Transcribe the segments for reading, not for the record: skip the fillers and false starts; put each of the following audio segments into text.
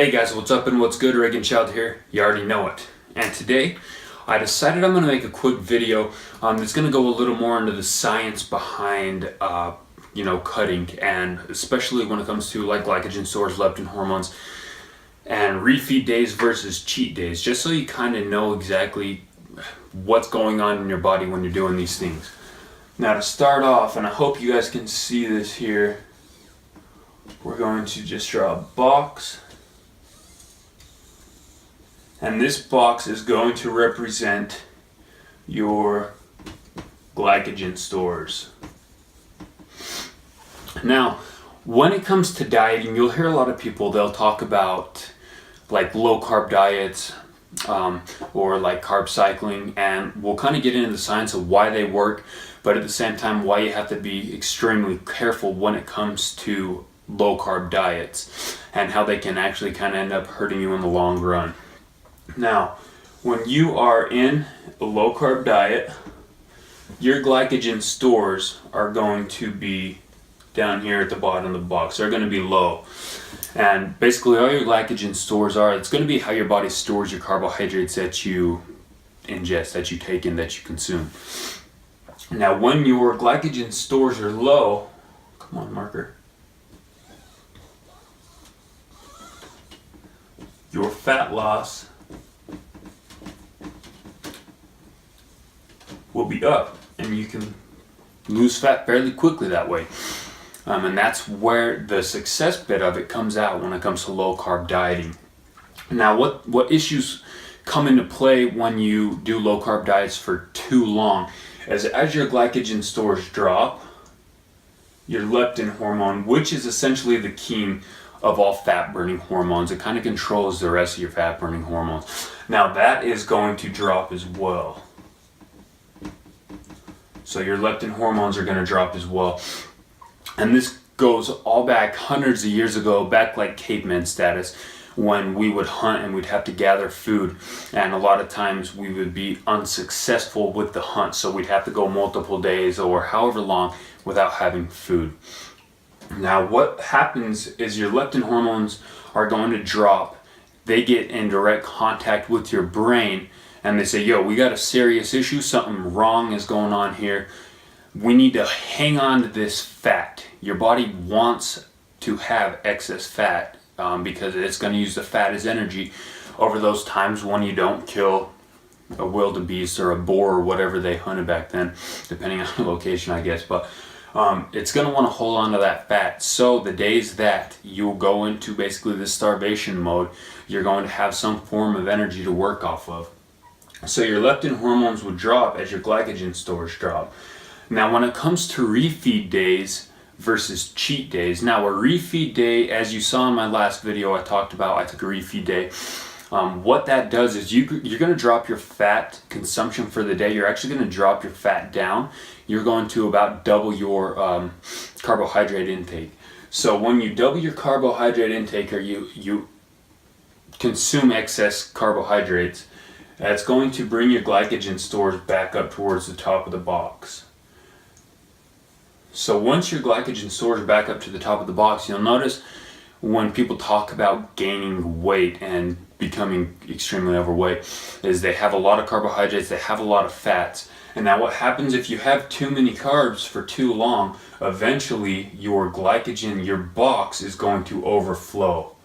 Hey guys, what's up and what's good? Reagen Child here. You already know it. And today, I decided I'm going to make a quick video that's going to go a little more into the science behind, cutting, and especially when it comes to like glycogen stores, leptin hormones, and refeed days versus cheat days, just so you kind of know exactly what's going on in your body when you're doing these things. Now to start off, and I hope you guys can see this here, we're going to just draw a box. And this box is going to represent your glycogen stores. Now, when it comes to dieting, you'll hear a lot of people, they'll talk about like low carb diets or like carb cycling, and we'll kind of get into the science of why they work, but at the same time why you have to be extremely careful when it comes to low carb diets and how they can actually kind of end up hurting you in the long run. Now, when you are in a low carb diet, your glycogen stores are going to be down here at the bottom of the box. They're going to be low. And basically all your glycogen stores are, it's going to be how your body stores your carbohydrates that you ingest, that you take in, that you consume. Now, when your glycogen stores are low, come on marker, your fat loss will be up, and you can lose fat fairly quickly that way. And that's where the success bit of it comes out when it comes to low carb dieting. Now, what issues come into play when you do low carb diets for too long is as your glycogen stores drop, your leptin hormone, which is essentially the king of all fat burning hormones, it kind of controls the rest of your fat burning hormones. Now that is going to drop as well. So your leptin hormones are going to drop as well. And this goes all back hundreds of years ago, back like caveman status, when we would hunt and we'd have to gather food. And a lot of times we would be unsuccessful with the hunt. So we'd have to go multiple days or however long without having food. Now what happens is your leptin hormones are going to drop. They get in direct contact with your brain, and they say, yo, we got a serious issue, something wrong is going on here. We need to hang on to this fat. Your body wants to have excess fat because it's going to use the fat as energy over those times when you don't kill a wildebeest or a boar or whatever they hunted back then, depending on the location, I guess. But it's going to want to hold on to that fat. So the days that you'll go into basically this starvation mode, you're going to have some form of energy to work off of. So your leptin hormones would drop as your glycogen stores drop. Now when it comes to refeed days versus cheat days, now a refeed day, as you saw in my last video I talked about, I took a refeed day. What that does is you're going to drop your fat consumption for the day. You're actually going to drop your fat down. You're going to about double your carbohydrate intake. So when you double your carbohydrate intake, or you consume excess carbohydrates, that's going to bring your glycogen stores back up towards the top of the box. So once your glycogen stores are back up to the top of the box, you'll notice when people talk about gaining weight and becoming extremely overweight is they have a lot of carbohydrates, they have a lot of fats. And now what happens if you have too many carbs for too long, eventually your glycogen, your box is going to overflow.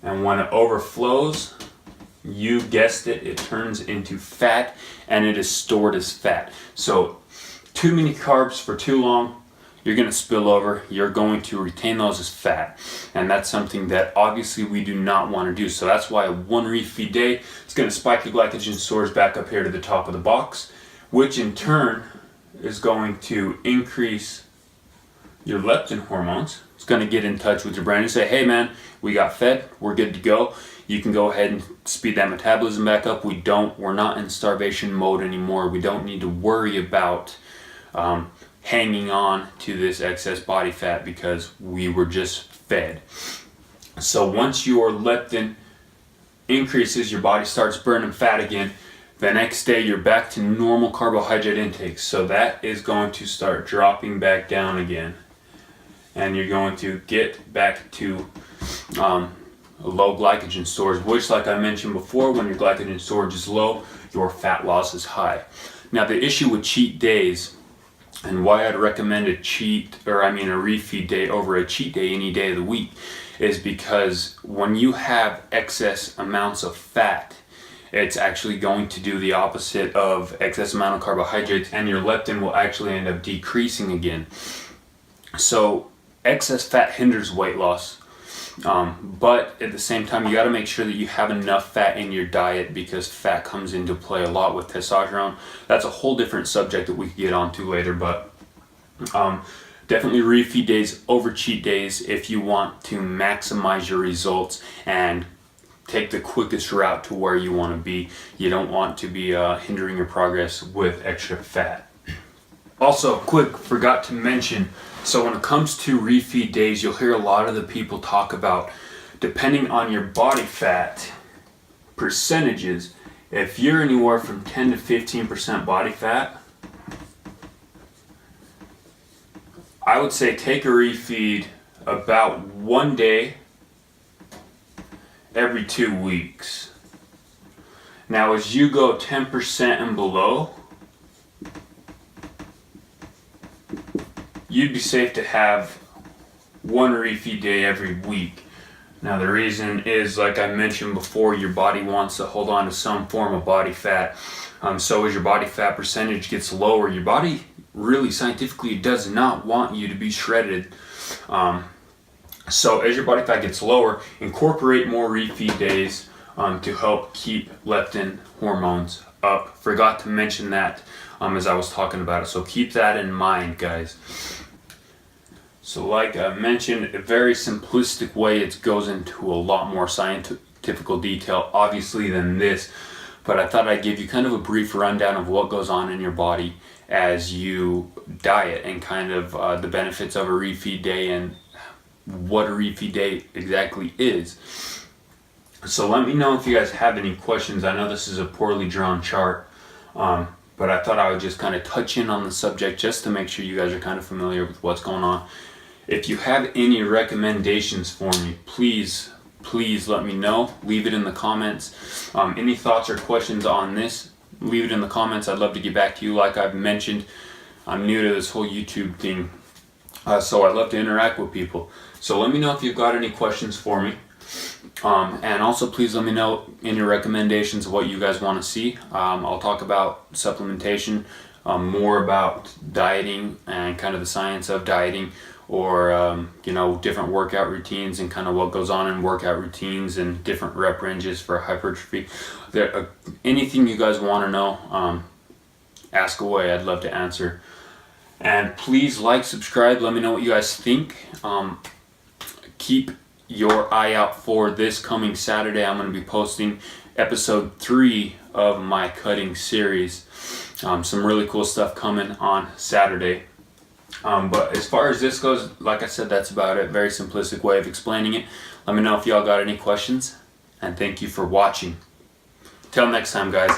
And when it overflows, you guessed it, it turns into fat, and it is stored as fat. So too many carbs for too long, you're going to spill over, you're going to retain those as fat. And that's something that obviously we do not want to do. So that's why one refeed day is going to spike your glycogen stores back up here to the top of the box, which in turn is going to increase your leptin hormones. It's going to get in touch with your brain and say, hey man, we got fed, we're good to go. You can go ahead and speed that metabolism back up. We're not in starvation mode anymore. We don't need to worry about hanging on to this excess body fat because we were just fed. So once your leptin increases, your body starts burning fat again. The next day you're back to normal carbohydrate intake. So that is going to start dropping back down again. And you're going to get back to low glycogen storage, which, like I mentioned before, when your glycogen storage is low, your fat loss is high. Now, the issue with cheat days, and why I'd recommend a refeed day over a cheat day any day of the week, is because when you have excess amounts of fat, it's actually going to do the opposite of excess amount of carbohydrates, and your leptin will actually end up decreasing again. So excess fat hinders weight loss, but at the same time, you got to make sure that you have enough fat in your diet, because fat comes into play a lot with testosterone. That's a whole different subject that we could get onto later, but definitely refeed days over cheat days if you want to maximize your results and take the quickest route to where you want to be. You don't want to be hindering your progress with extra fat. Also, forgot to mention, so when it comes to refeed days, you'll hear a lot of the people talk about, depending on your body fat percentages, if you're anywhere from 10 to 15% body fat, I would say take a refeed about 1 day every 2 weeks. Now, as you go 10% and below, you'd be safe to have one refeed day every week. Now, the reason is, like I mentioned before, your body wants to hold on to some form of body fat. So as your body fat percentage gets lower, your body really scientifically does not want you to be shredded. So as your body fat gets lower, incorporate more refeed days to help keep leptin hormones up. Forgot to mention that as I was talking about it, so keep that in mind, guys. So like I mentioned, a very simplistic way. It goes into a lot more scientific detail, obviously, than this, but I thought I'd give you kind of a brief rundown of what goes on in your body as you diet, and kind of the benefits of a refeed day and what a refeed day exactly is. So let me know if you guys have any questions. I know this is a poorly drawn chart, but I thought I would just kind of touch in on the subject just to make sure you guys are kind of familiar with what's going on. If you have any recommendations for me, please let me know. Leave it in the comments. Any thoughts or questions on this, leave it in the comments. I'd love to get back to you. Like I've mentioned, I'm new to this whole YouTube thing, so I'd love to interact with people. So let me know if you've got any questions for me. And also, please let me know any recommendations of what you guys want to see. I'll talk about supplementation, more about dieting and kind of the science of dieting, or different workout routines and kind of what goes on in workout routines and different rep ranges for hypertrophy. Anything you guys want to know, ask away. I'd love to answer. And please like, subscribe, let me know what you guys think. Keep your eye out for this coming Saturday. I'm going to be posting episode 3 of my cutting series. Some really cool stuff coming on Saturday. But as far as this goes, like I said, that's about it. Very simplistic way of explaining it. Let me know if y'all got any questions, and thank you for watching. Till next time, guys.